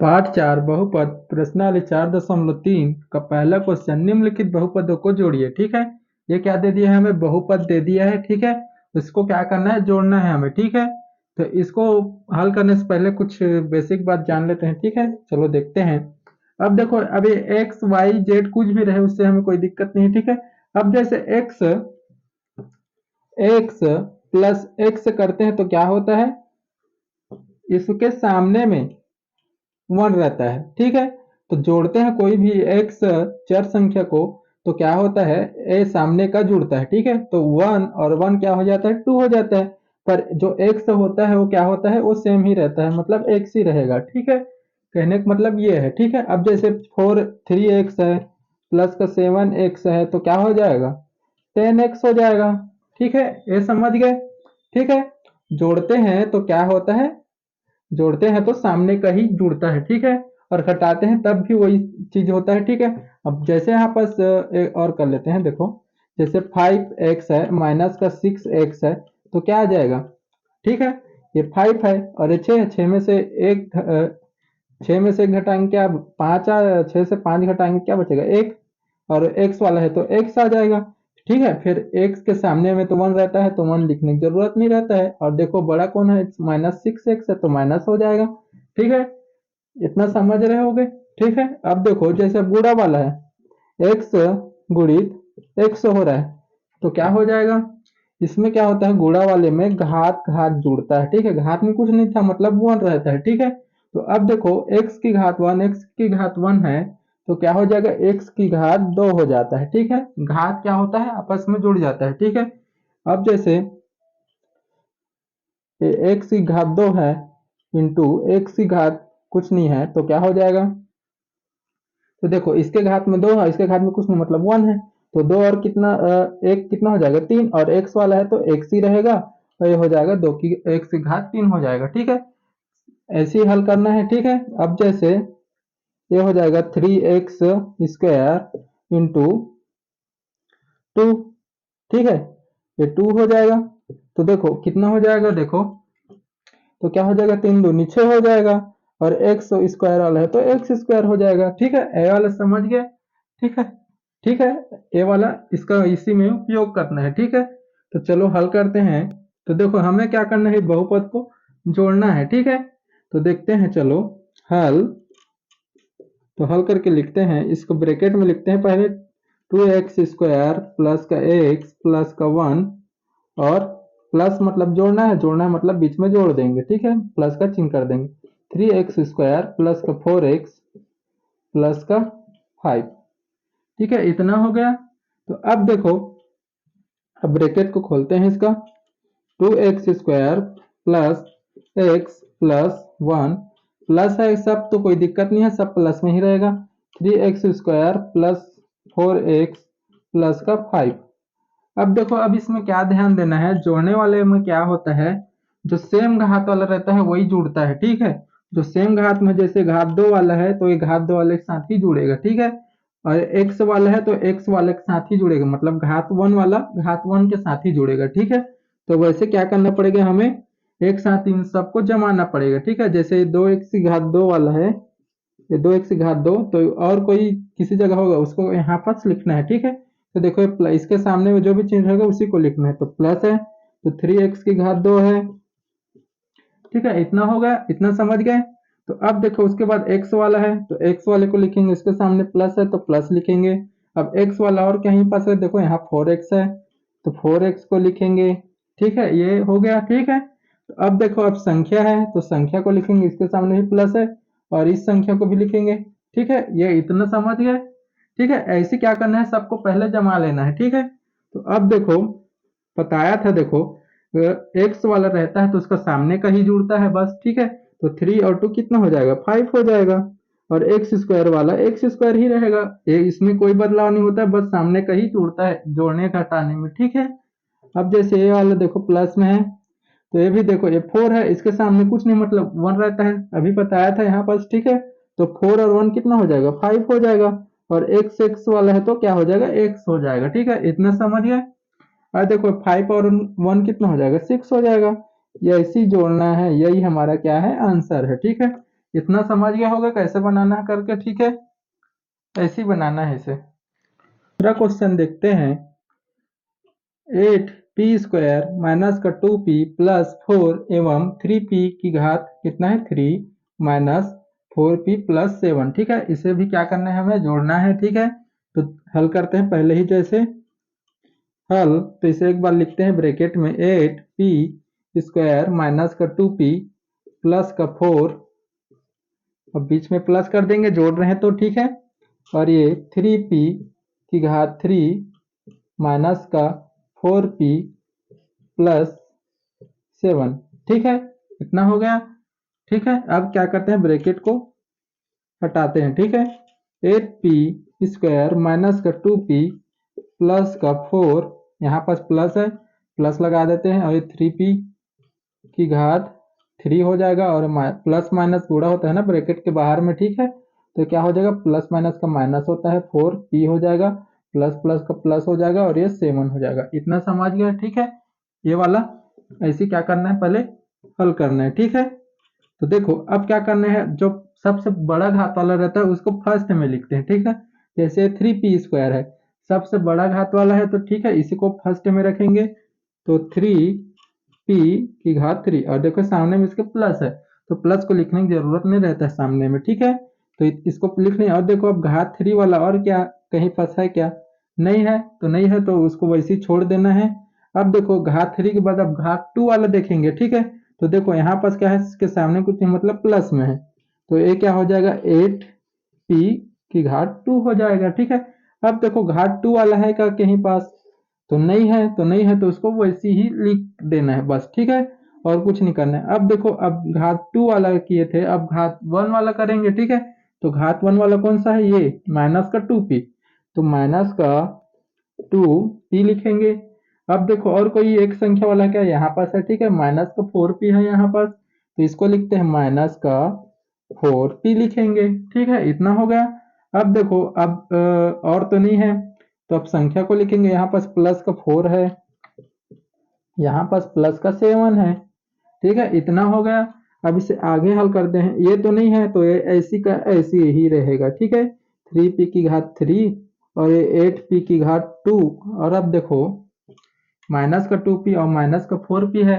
पाठ 4 बहुपद प्रश्नावली 4.3 का पहला क्वेश्चन निम्नलिखित बहुपदों को जोड़िए। ठीक है, ये क्या दे दिया है हमें, बहुपद दे दिया है। ठीक है, इसको क्या करना है, जोड़ना है हमें। ठीक है, तो इसको हल करने से पहले कुछ बेसिक बात जान लेते हैं। ठीक है, चलो देखते हैं। अब देखो, अभी एक्स वाई जेड कुछ भी रहे उससे हमें कोई दिक्कत नहीं है। ठीक है, अब जैसे एक्स एक्स प्लस एक्स करते हैं तो क्या होता है, इसके सामने में 1 रहता है। ठीक है, तो जोड़ते हैं कोई भी एक्स चर संख्या को तो क्या होता है, ए सामने का जुड़ता है। ठीक है, तो 1 और 1 क्या हो जाता है, 2 हो जाता है। पर जो एक्स होता है वो क्या होता है, वो सेम ही रहता है, मतलब एक्स ही रहेगा। ठीक है, कहने का मतलब ये है। ठीक है, अब जैसे 3x है प्लस का 7x है तो क्या हो जाएगा, 10x हो जाएगा। ठीक है, ये समझ गए। ठीक है, जोड़ते हैं तो क्या होता है, जोड़ते हैं तो सामने का ही जुड़ता है। ठीक है, और घटाते हैं तब भी वही चीज होता है। ठीक है, अब जैसे यहाँ पर एक और कर लेते हैं। देखो, जैसे 5x है माइनस का 6x है तो क्या आ जाएगा। ठीक है, ये 5 है और ये 6 है, 6 में से एक 6 में से एक घटाएंगे क्या, 5 6 से 5 घटाएंगे क्या बचेगा, एक। और एक्स वाला है तो एक्स आ जाएगा। ठीक है, फिर एक्स के सामने में तो 1 रहता है तो 1 लिखने की जरूरत नहीं रहता है। और देखो बड़ा कौन है, -6x है तो माइनस हो जाएगा। ठीक है, इतना समझ रहे होगे। ठीक है, अब देखो जैसे बूढ़ा वाला है, एक्स गुणित एक्स हो रहा है तो क्या हो जाएगा, इसमें क्या होता है, गुणा वाले में घात घात जुड़ता है। ठीक है, घात में कुछ नहीं था मतलब 1 रहता है। ठीक है, तो अब देखो एक्स की घात 1 एक्स की घात 1 है तो क्या हो जाएगा, एक्स की घात 2 हो जाता है। ठीक है, घात क्या होता है, आपस में जुड़ जाता है। ठीक है, अब जैसे एक्स की घात 2 है इंटू एक्स की घात कुछ नहीं है तो क्या हो जाएगा, तो देखो इसके घात में 2 है, इसके घात में कुछ नहीं मतलब 1 है। तो 2 और कितना एक कितना हो जाएगा, 3। और एक्स वाला है तो एक्स ही रहेगा, तो ये हो जाएगा 2 की एक्स की घात 3 हो जाएगा। ठीक है, ऐसे ही हल करना है। ठीक है, अब जैसे ये हो जाएगा 3x² इंटू 2। ठीक है, ये 2 हो जाएगा। तो देखो कितना हो जाएगा, देखो तो क्या हो जाएगा, 3 दूनी 6 हो जाएगा। और एक्स स्क्वायर वाला है तो एक्स स्क्वायर हो जाएगा। ठीक है, ए वाला समझ गए। ठीक है, ठीक है, ए वाला इसका इसी में उपयोग करना है। ठीक है, तो चलो हल करते हैं। तो देखो हमें क्या करना है, बहुपद को जोड़ना है। ठीक है, तो देखते हैं, चलो हल। तो हल करके लिखते हैं, इसको ब्रैकेट में लिखते हैं पहले, 2x² प्लस का एक्स प्लस का 1। और प्लस मतलब जोड़ना है, जोड़ना है मतलब बीच में जोड़ देंगे। ठीक है, प्लस का चिन्ह कर देंगे, 3x² प्लस का 4x प्लस का 5। ठीक है, इतना हो गया। तो अब देखो, अब ब्रैकेट को खोलते हैं इसका, 2x² plus x plus 1 plus है, सब तो कोई दिक्कत नहीं है, सब प्लस में ही रहेगा। 3x² प्लस 4x प्लस का 5। अब देखो, अब इसमें क्या ध्यान देना है, जोड़ने वाले में क्या होता है, जो सेम घात वाला रहता है वही जुड़ता है। ठीक है, जो सेम घात में जैसे घात 2 वाला है तो ये घात 2 वाले के साथ ही जुड़ेगा। ठीक है, और एक्स वाला है तो एक्स वाले के साथ ही जुड़ेगा, मतलब घात 1 वाला घात 1 के साथ ही जुड़ेगा। ठीक है, तो वैसे क्या करना पड़ेगा हमें, एक साथ इन सबको जमाना पड़ेगा। ठीक है, जैसे 2x की घात 2 वाला है, ये 2x की घात 2 तो और कोई किसी जगह होगा उसको यहाँ पास लिखना है। ठीक है, तो देखो इसके सामने में जो भी चीज रहेगा उसी को लिखना है, तो प्लस है तो 3x की घात 2 है। ठीक है, इतना हो गया, इतना समझ गए। तो अब देखो उसके बाद x वाला है तो x वाले को लिखेंगे, इसके सामने प्लस है तो प्लस लिखेंगे। अब x वाला और कहीं पास है, देखो यहाँ 4x है तो 4x को लिखेंगे। ठीक है, ये हो गया। ठीक है, तो अब देखो, अब संख्या है तो संख्या को लिखेंगे, इसके सामने भी प्लस है और इस संख्या को भी लिखेंगे। ठीक है, ये इतना समझ गए। ठीक है, ऐसे क्या करना है, सबको पहले जमा लेना है। ठीक है, तो अब देखो, बताया था देखो, एक्स वाला रहता है तो उसका सामने का ही जुड़ता है बस। ठीक है, तो 3 और 2 कितना हो जाएगा, 5 हो जाएगा। और एक्स स्क्वायर वाला एक्स स्क्वायर ही रहेगा, इसमें कोई बदलाव नहीं होता है, बस सामने का ही जुड़ता है जोड़ने घटाने में। ठीक है, अब जैसे ये वाला देखो प्लस में है तो ये भी देखो, ये 4 है, इसके सामने कुछ नहीं मतलब 1 रहता है, अभी बताया था यहाँ पास। ठीक है, तो 4 और 1 कितना हो जाएगा, 5 हो जाएगा। और एक्स एक्स वाला है तो क्या हो जाएगा, एक्स हो जाएगा। ठीक है, इतना समझ गए। और देखो 5 और 1 कितना हो जाएगा, 6 हो जाएगा। ये ऐसे ही जोड़ना है, यही हमारा क्या है, आंसर है। ठीक है, इतना समझ गया होगा कैसे बनाना है करके, ठीक है, ऐसे ही बनाना है इसे। दूसरा क्वेश्चन देखते हैं। 8p² माइनस का 2p प्लस 4 एवं 3p की घात कितना है 3 माइनस 4p प्लस 7, ठीक है, इसे भी क्या करना है हमें जोड़ना है, ठीक है। तो हल करते हैं पहले ही जैसे हल, तो इसे एक बार लिखते हैं ब्रैकेट में 8p² माइनस का 2p प्लस का 4, अब बीच में प्लस कर देंगे, जोड़ रहे हैं तो ठीक है, और ये 3p की घात 3 माइनस का 4p प्लस 7, ठीक है, इतना हो गया, ठीक है। अब क्या करते हैं ब्रैकेट को हटाते हैं, ठीक है। 8p² माइनस का 2p प्लस का 4, यहाँ पास प्लस है, प्लस लगा देते हैं, और ये 3p की घात 3 हो जाएगा, और प्लस माइनस गुणा होता है ना ब्रैकेट के बाहर में, ठीक है। तो क्या हो जाएगा, प्लस माइनस का माइनस होता है, 4p हो जाएगा, प्लस प्लस का प्लस हो जाएगा, और ये 7 हो जाएगा। इतना समझ गया, ठीक है। ये वाला ऐसे क्या करना है, पहले हल करना है, ठीक है। तो देखो अब क्या करना है, जो सबसे बड़ा घात वाला रहता है उसको फर्स्ट में लिखते हैं, ठीक है। जैसे 3p² है, सबसे बड़ा घात वाला है, तो ठीक है, इसी को फर्स्ट में रखेंगे, तो 3p की घात 3, और देखो सामने में इसके प्लस है, तो प्लस को लिखने की जरूरत नहीं रहता है सामने में, ठीक है। तो इसको लिखने, और देखो अब घात 3 वाला और क्या कहीं फंसा है क्या, नहीं है, तो नहीं है, तो उसको वैसे ही छोड़ देना है। अब देखो घात 3 के बाद अब घात 2 वाला देखेंगे, ठीक है। तो देखो यहाँ पास क्या है, इसके सामने कुछ नहीं, मतलब प्लस में है, तो ये क्या हो जाएगा 8p की घात 2 हो जाएगा, ठीक है। अब देखो घात 2 वाला है क्या कहीं पास, तो नहीं है, तो नहीं है, तो उसको वैसे ही लिख देना है बस, ठीक है, और कुछ नहीं करना है। अब देखो अब घात 2 वाला किए थे, अब घात 1 वाला करेंगे, ठीक है। तो घात 1 वाला कौन सा है, ये माइनस का 2p, तो माइनस का 2p लिखेंगे। अब देखो और कोई एक संख्या वाला क्या यहाँ पास है, ठीक है, माइनस का 4p है यहाँ पास, तो इसको लिखते हैं माइनस का 4p लिखेंगे, ठीक है, इतना हो गया। अब देखो अब और तो नहीं है, तो अब संख्या को लिखेंगे, यहाँ पास प्लस का 4 है, यहाँ पास प्लस का 7 है, ठीक है, इतना हो गया। अब इसे आगे हल करते हैं, ये तो नहीं है, तो ये ऐसी का ऐसी ही रहेगा, ठीक है, 3p की घात 3 और ये 8p की घात 2, और अब देखो माइनस का 2p और माइनस का 4p है,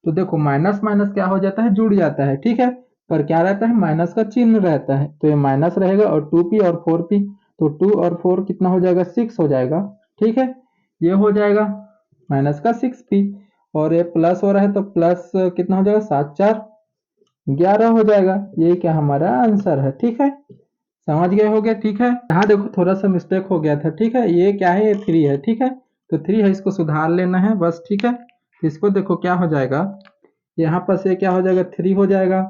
तो देखो माइनस माइनस क्या हो जाता है, जुड़ जाता है, ठीक है, पर क्या रहता है, माइनस का चिन्ह रहता है, तो ये माइनस रहेगा, और 2p और 4p, तो 2 और 4 कितना हो जाएगा, 6 हो जाएगा, ठीक है, ये हो जाएगा माइनस का 6p, और ये प्लस हो रहा है, तो प्लस कितना हो जाएगा, 7 4 11 हो जाएगा, ये क्या हमारा आंसर है, ठीक है, समझ गए होगे, ठीक है। यहाँ देखो थोड़ा सा मिस्टेक हो गया था, ठीक है, ये क्या है, ये 3 है, ठीक है, तो 3 है, इसको सुधार लेना है बस, ठीक है। तो इसको देखो क्या हो जाएगा, यहाँ पास ये क्या हो जाएगा, 3 हो जाएगा,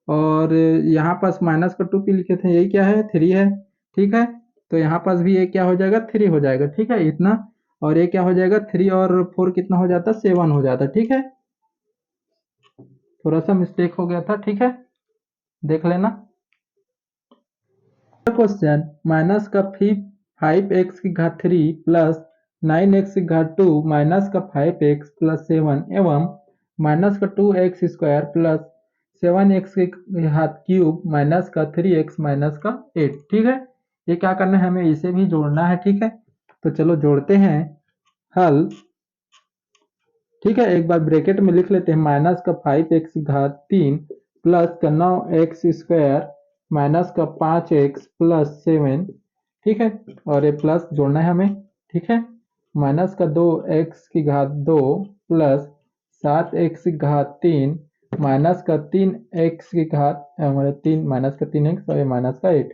और यहाँ पास माइनस का 2p लिखे थे, यही क्या है, 3 है, ठीक है। तो यहाँ पास भी ये क्या हो जाएगा, 3 हो जाएगा, ठीक है, इतना, और ये क्या हो जाएगा, 3 और 4 कितना हो जाता, 7 हो जाता, ठीक है, थोड़ा सा मिस्टेक हो गया था, ठीक है, देख लेना। क्वेश्चन, माइनस का 5x की घात 3 प्लस 9x की घात 2 माइनस का 5x प्लस 7 एवं माइनस का 2x² प्लस 7x की घात क्यूब माइनस का 3x माइनस का 8, ठीक है। ये क्या करना है, हमें इसे भी जोड़ना है, ठीक है। तो चलो जोड़ते हैं हल, ठीक है, एक बार ब्रैकेट में लिख लेते हैं, माइनस का 5x की घात 3 प्लस का 9x² माइनस का 5x प्लस 7, ठीक है, और ये प्लस जोड़ना है हमें, ठीक है, माइनस का 2x की घात 2 प्लस 7x की घात 3 माइनस का 3x की घात 3 माइनस का 3x और ये माइनस का 8,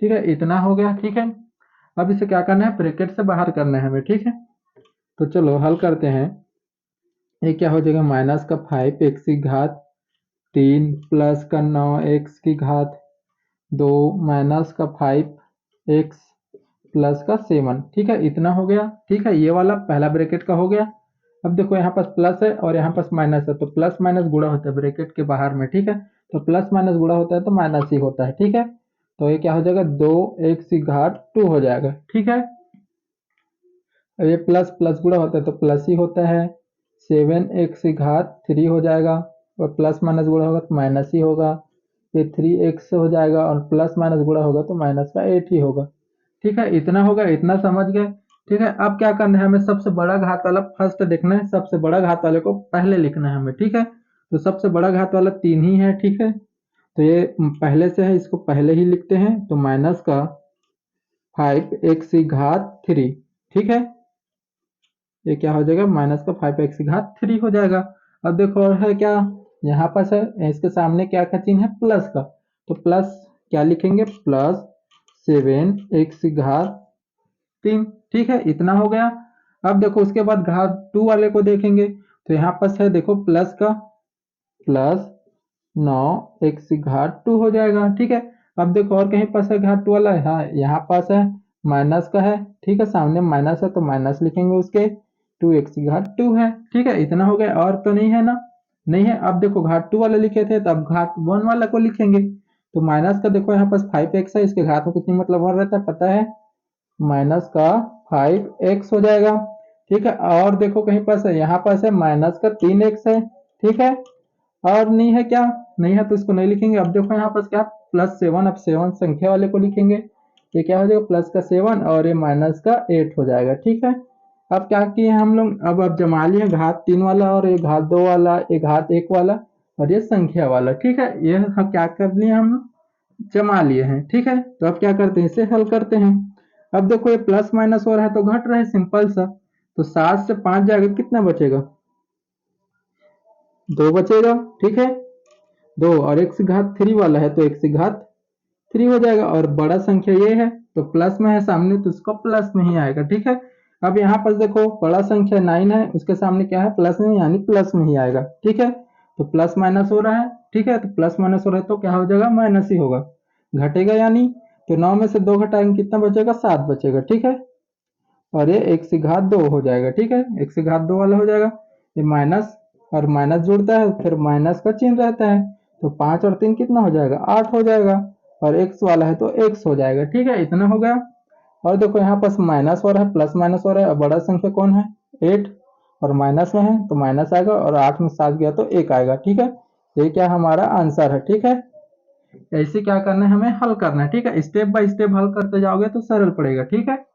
ठीक है, इतना हो गया, ठीक है। अब इसे क्या करना है, ब्रैकेट से बाहर करना है हमें, ठीक है। तो चलो हल करते हैं, ये क्या हो जाएगा, माइनस का 5x की घात 3 प्लस का 9x की घात 2 माइनस का 5x प्लस का 7, ठीक है, इतना हो गया, ठीक है, ये वाला पहला ब्रैकेट का हो गया। अब देखो यहाँ पास प्लस है और यहाँ पास माइनस है, तो प्लस माइनस गुणा होता है ब्रैकेट के बाहर में, ठीक है, तो प्लस माइनस गुणा होता है तो माइनस ही होता है, ठीक है। तो ये क्या हो जाएगा, 2x की घात 2 हो जाएगा, ठीक है, ये प्लस प्लस गुणा होता है तो प्लस ही होता है, 7x की घात 3 हो जाएगा, और प्लस माइनस गुणा होगा तो माइनस ही होगा, ये 3x हो जाएगा और प्लस माइनस गुणा होगा तो माइनस का 8 ही होगा। ठीक है, इतना होगा, इतना समझ गए। ठीक है, अब क्या करना है, हमें सबसे बड़ा घात वाला फर्स्ट देखना है, सबसे बड़ा घात वाले को पहले लिखना है हमें। ठीक है, तो सबसे बड़ा घात वाला 3 ही है। ठीक है, तो ये पहले से है, इसको पहले ही लिखते हैं। तो माइनस का 5x3। ठीक है, ये क्या हो जाएगा, माइनस का 5x3 हो जाएगा। अब देखो और है क्या, यहाँ पास है, इसके सामने क्या का चिन्ह है, प्लस का। तो प्लस क्या लिखेंगे, प्लस 7x3। ठीक है, इतना हो गया। अब देखो उसके बाद घात 2 वाले को देखेंगे, तो यहाँ पास है देखो प्लस का, प्लस 9x2 हो जाएगा। ठीक है, अब देखो और कहीं पास है घात 2 वाला है, हाँ यहाँ पास है माइनस का है। ठीक है, सामने माइनस है तो माइनस लिखेंगे उसके, 2x2 है। ठीक है, इतना हो गया, और तो नहीं है ना, नहीं है। अब देखो घात 2 वाला लिखे थे, तो अब घात 1 वाला को लिखेंगे। तो माइनस का देखो यहाँ पास 5x है, इसके घात में कितनी मतलब 1 रहता है पता है, माइनस का 5x हो जाएगा। ठीक है, और देखो कहीं पास है, यहाँ पास है माइनस का 3x है। ठीक है, और नहीं है क्या, नहीं है तो इसको नहीं लिखेंगे। अब देखो यहाँ पास क्या, +7, अब 7 संख्या वाले को लिखेंगे। ये क्या हो जाएगा, प्लस का 7 और ये माइनस का 8 हो जाएगा। ठीक है, अब क्या किए हम लोग, अब जमा लिए घात 3 वाला और ये घात 2 वाला, ये घात 1 वाला और ये संख्या वाला। ठीक है, ये हम क्या कर लिए, हम लोग जमा लिए हैं। ठीक है, तो अब क्या करते हैं, इसे हल करते हैं। अब देखो ये प्लस माइनस हो रहा है तो घट रहा है, सिंपल सा। तो 7 से 5 जाएगा, कितना बचेगा, 2 बचेगा। ठीक है, 2 और x घात 3 वाला है तो x घात 3 हो जाएगा, और बड़ा संख्या ये है तो प्लस में है सामने तो इसको प्लस में ही आएगा। ठीक है, अब यहाँ पर देखो बड़ा संख्या 9 है, उसके सामने क्या है, प्लस में, यानी प्लस में ही आएगा। ठीक है, तो प्लस माइनस हो रहा है। ठीक है, तो प्लस माइनस हो रहा है तो क्या हो जाएगा, माइनस ही होगा, घटेगा यानी। तो 9 में से 2 घटाएंगे, कितना बचेगा, 7 बचेगा। ठीक है, और ये x घात 2 हो जाएगा। ठीक है, x घात 2 वाला हो जाएगा, ये माइनस और माइनस जुड़ता है फिर माइनस का चिन्ह रहता है, तो 5 और 3 कितना हो जाएगा, 8 हो जाएगा, और x वाला है तो x हो जाएगा। ठीक है, इतना हो गया। और देखो यहाँ पास माइनस हो रहा है, प्लस माइनस हो रहा है, और बड़ा संख्या कौन है, 8, और माइनस में है तो माइनस आएगा, और 8 में 7 गया तो 1 आएगा। ठीक है, ये क्या हमारा आंसर है। ठीक है, ऐसे क्या करना है, हमें हल करना है। ठीक है, स्टेप बाय स्टेप हल करते जाओगे तो सरल पड़ेगा। ठीक है।